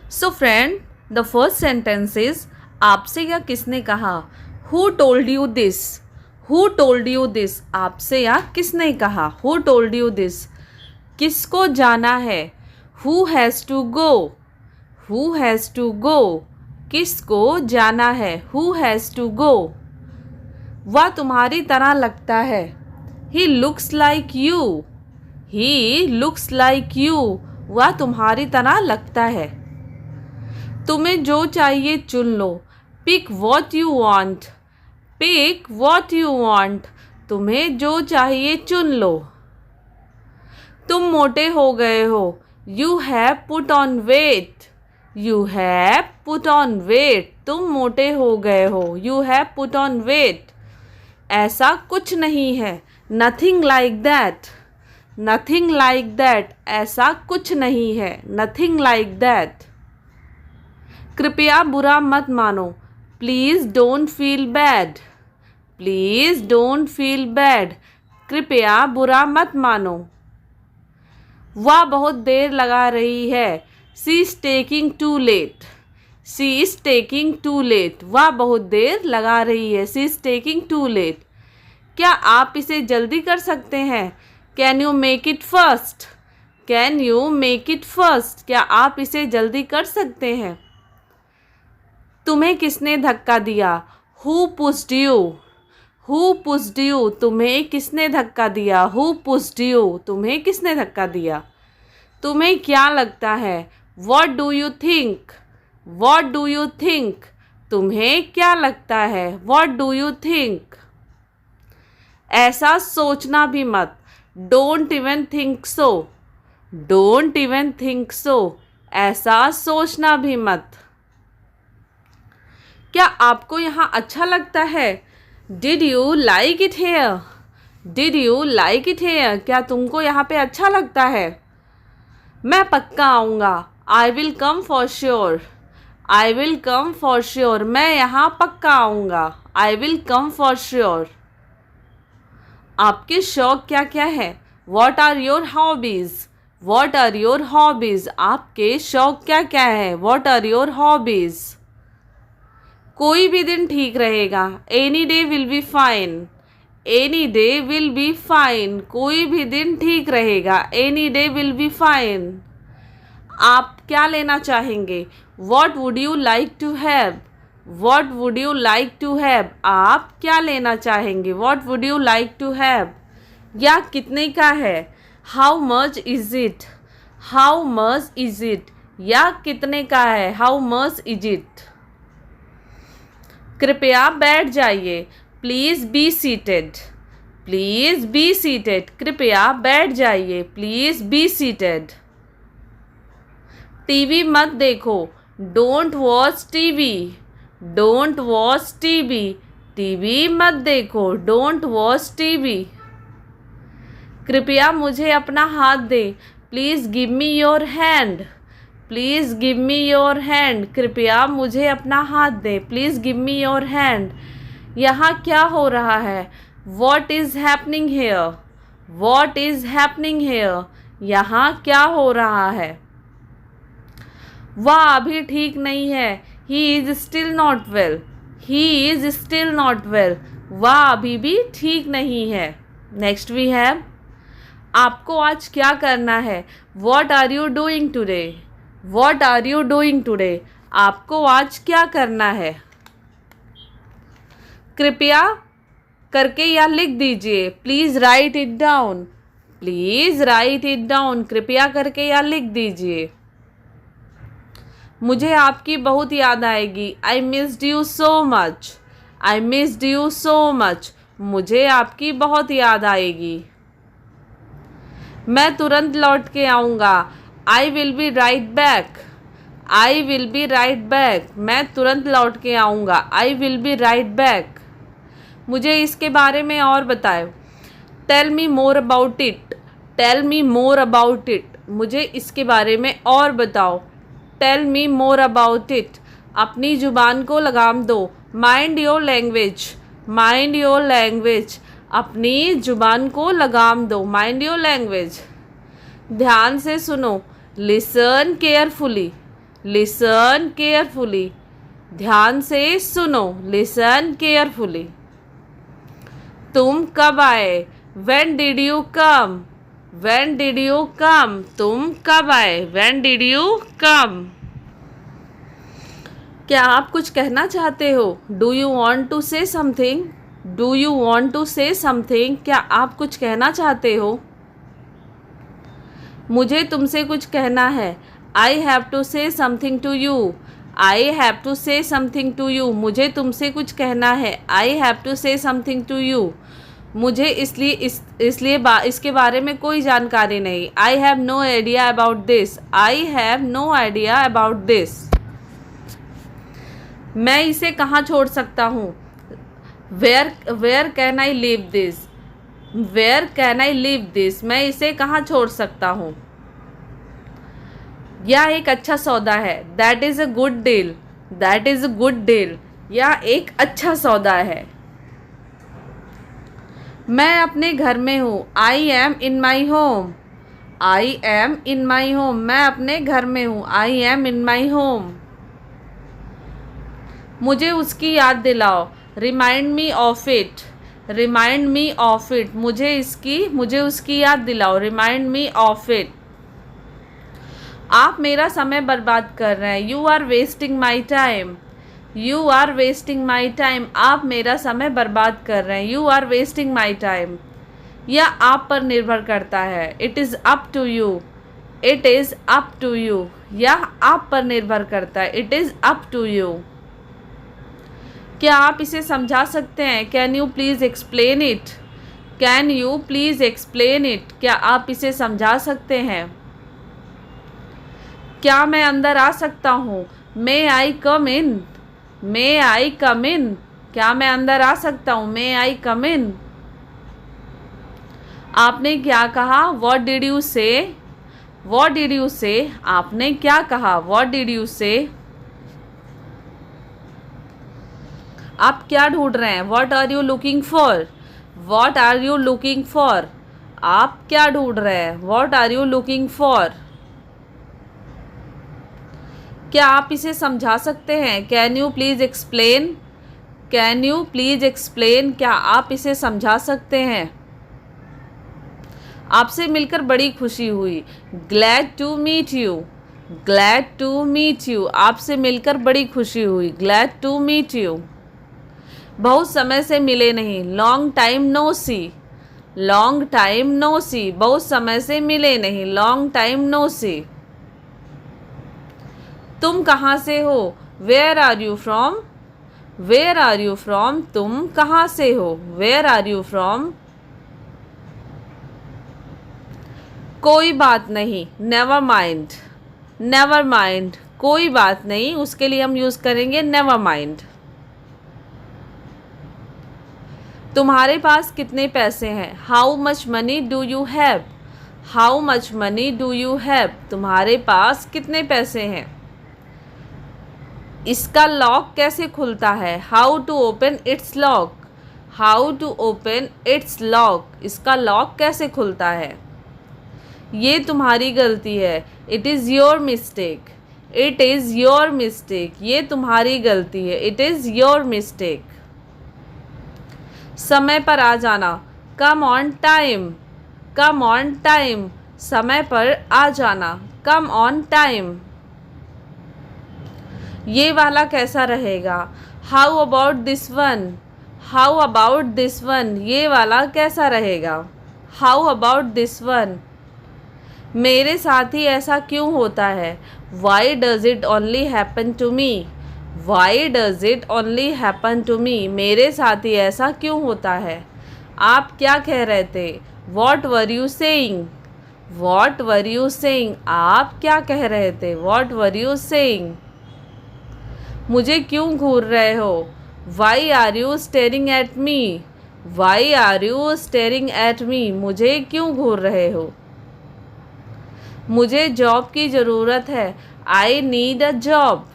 So friend, the first sentence is आपसे या किसने कहा. Who told you this. Who told you this. आपसे या किसने कहा. Who told you this. किसको जाना है. Who has to go. Who has to go. किसको जाना है. Who has to go. वह तुम्हारी तरह लगता है. He looks like you. He looks like you. वह तुम्हारी तरह लगता है. तुम्हें जो चाहिए चुन लो. Pick what you want. Pick what you want. तुम्हें जो चाहिए चुन लो. तुम मोटे हो गए हो. You have put on weight. You have put on weight. तुम मोटे हो गए हो. You have put on weight. ऐसा कुछ नहीं है. Nothing like that. Nothing like that. ऐसा कुछ नहीं है. Nothing like that. कृपया बुरा मत मानो. Please don't feel bad. Please don't feel bad. कृपया बुरा मत मानो. वह बहुत देर लगा रही है. She is taking too late. She is taking too late. वह बहुत देर लगा रही है. She is taking too late. क्या आप इसे जल्दी कर सकते हैं. Can you make it first. Can you make it first. क्या आप इसे जल्दी कर सकते हैं. तुम्हें किसने धक्का दिया. Who pushed you. Who pushed you. तुम्हें किसने धक्का दिया. Who pushed you. तुम्हें किसने धक्का दिया. तुम्हें क्या लगता है. What do you think. What do you think. तुम्हें क्या लगता है. What do you think. ऐसा सोचना भी मत. Don't even think so. Don't even think so. ऐसा सोचना भी मत. क्या आपको यहाँ अच्छा लगता है. Did you like it here. Did you like it here. क्या तुमको यहाँ पे अच्छा लगता है. मैं पक्का आऊँगा. I will come for sure. I will come for sure. मैं यहाँ पक्का आऊँगा. I will come for sure. आपके शौक क्या क्या है. What are your hobbies. What are your hobbies. आपके शौक क्या क्या है. What are your hobbies. कोई भी दिन ठीक रहेगा. Any day will be fine. Any day will be fine. कोई भी दिन ठीक रहेगा. Any day will be fine. आप क्या लेना चाहेंगे. What would you like to have. What would you like to have. आप क्या लेना चाहेंगे. What would you like to have. या कितने का है. How much is it. How much is it. या कितने का है. How much is it. कृपया बैठ जाइए. Please be seated. Please be seated. कृपया बैठ जाइए. Please be seated. टीवी मत देखो. Don't watch TV. Don't watch TV. TV मत देखो. Don't watch TV. कृपया मुझे अपना हाथ दे. Please give me your hand. Please give me your hand. कृपया मुझे अपना हाथ दे. Please give me your hand. यहाँ क्या हो रहा है. What is happening here. What is happening here. यहाँ क्या हो रहा है. वह अभी ठीक नहीं है. He is still not well. He is still not well. वह अभी भी ठीक नहीं है. नेक्स्ट वी हैव आपको आज क्या करना है. What are you doing today. What are you doing today. आपको आज क्या करना है. कृपया करके या लिख दीजिए. Please write it down. Please write it down. कृपया करके या लिख दीजिए. मुझे आपकी बहुत याद आएगी. I missed you so much. I missed you so much. मुझे आपकी बहुत याद आएगी. मैं तुरंत लौट के आऊँगा. I will be right back. I will be right back. मैं तुरंत लौट के आऊँगा. I will be right back. मुझे इसके बारे में और बताओ. Tell me more about it. Tell me more about it. मुझे इसके बारे में और बताओ. Tell me more about it. अपनी ज़ुबान को लगाम दो. Mind your language. Mind your language. अपनी ज़ुबान को लगाम दो. Mind your language. ध्यान से सुनो. Listen carefully. लिसन केयरफुली, ध्यान से सुनो, लिसन केयरफुली। तुम कब आए, when did you come, when did you come, तुम कब आए, व्हेन डिड यू कम। क्या आप कुछ कहना चाहते हो, do you want to say something, do you want to say something, क्या आप कुछ कहना चाहते हो। मुझे तुमसे कुछ कहना है, I have to say something to you, I have to say something to you, मुझे तुमसे कुछ कहना है, I have to say something to you, मुझे इसलिए इसके बारे में कोई जानकारी नहीं, I have no idea about this, I have no idea about this. मैं इसे कहाँ छोड़ सकता हूँ, where can I leave this, where can I leave this, मैं इसे कहाँ छोड़ सकता हूँ। यह एक अच्छा सौदा है, that is a good deal, that is a good deal, यह एक अच्छा सौदा है। मैं अपने घर में हूँ, I am in my home, I am in my home, मैं अपने घर में हूँ, I am in my home. मुझे उसकी याद दिलाओ, remind me of it, remind me of it, मुझे उसकी याद दिलाओ, रिमाइंड मी ऑफ इट। आप मेरा समय बर्बाद कर रहे हैं, you are wasting my time, you are wasting my time, आप मेरा समय बर्बाद कर रहे हैं, you are wasting my time. यह आप पर निर्भर करता है, it is up to you, it is up to you, यह आप पर निर्भर करता है, it is up to you. क्या आप इसे समझा सकते हैं, can you please explain it, can you please explain it, क्या आप इसे समझा सकते हैं। क्या मैं अंदर आ सकता हूँ, मे आई कम इन, मे आई कम इन, क्या मैं अंदर आ सकता हूँ, मे आई कम इन। आपने क्या कहा, व्हाट डिड यू से, व्हाट डिड यू से, आपने क्या कहा, व्हाट डिड यू से। आप क्या ढूंढ रहे हैं, what are you looking for, what are you looking for, आप क्या ढूंढ रहे हैं, what are you looking for. क्या आप इसे समझा सकते हैं, can you please explain, can you please explain, क्या आप इसे समझा सकते हैं। आपसे मिलकर बड़ी खुशी हुई, glad to meet you, glad to meet you, आपसे मिलकर बड़ी खुशी हुई, ग्लैड टू मीट यू। बहुत समय से मिले नहीं, लॉन्ग टाइम नो सी, लॉन्ग टाइम नो सी, बहुत समय से मिले नहीं, लॉन्ग टाइम नो सी। तुम कहाँ से हो, where are you from, where are you from, तुम कहाँ से हो, वेयर आर यू फ्रॉम। कोई बात नहीं, नेवर माइंड, नेवर माइंड, कोई बात नहीं, उसके लिए हम यूज़ करेंगे नेवर माइंड। तुम्हारे पास कितने पैसे हैं, how much money do you have, how much money do you have, तुम्हारे पास कितने पैसे हैं। इसका लॉक कैसे खुलता है, how to open its lock, how to open its lock, इसका लॉक कैसे खुलता है। ये तुम्हारी गलती है, it is your mistake, it is your mistake, ये तुम्हारी गलती है, इट इज़ योर मिस्टेक। समय पर आ जाना, come on time, come on time, समय पर आ जाना, कम ऑन टाइम। ये वाला कैसा रहेगा, how about this one, how about this one, ये वाला कैसा रहेगा, हाउ अबाउट दिस वन। मेरे साथ ही ऐसा क्यों होता है, why does it only happen to me, why does it only happen to me, मेरे साथ ही ऐसा क्यों होता है। आप क्या कह रहे थे, what were you saying, what were you saying, आप क्या कह रहे थे, वॉट वर यू सेइंग। मुझे क्यों घूर रहे हो, why are you staring at me, why are you staring at me, मुझे क्यों घूर रहे हो। मुझे जॉब की ज़रूरत है, I need a job,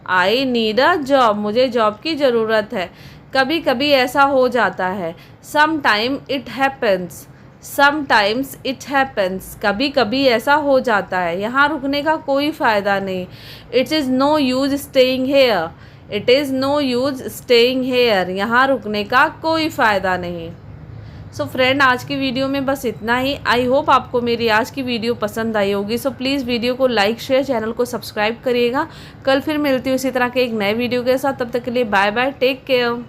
I need a job, मुझे जॉब की ज़रूरत है। कभी कभी ऐसा हो जाता है, some time it happens, sometimes it happens, कभी कभी ऐसा हो जाता है। यहाँ रुकने का कोई फ़ायदा नहीं। It is no use staying here, it is no use staying here, यहाँ रुकने का कोई फ़ायदा नहीं। सो फ्रेंड, आज की वीडियो में बस इतना ही। आई होप आपको मेरी आज की वीडियो पसंद आई होगी। सो प्लीज़ वीडियो को लाइक शेयर, चैनल को सब्सक्राइब करिएगा। कल फिर मिलती हूँ इसी तरह के एक नए वीडियो के साथ। तब तक के लिए बाय बाय, टेक केयर।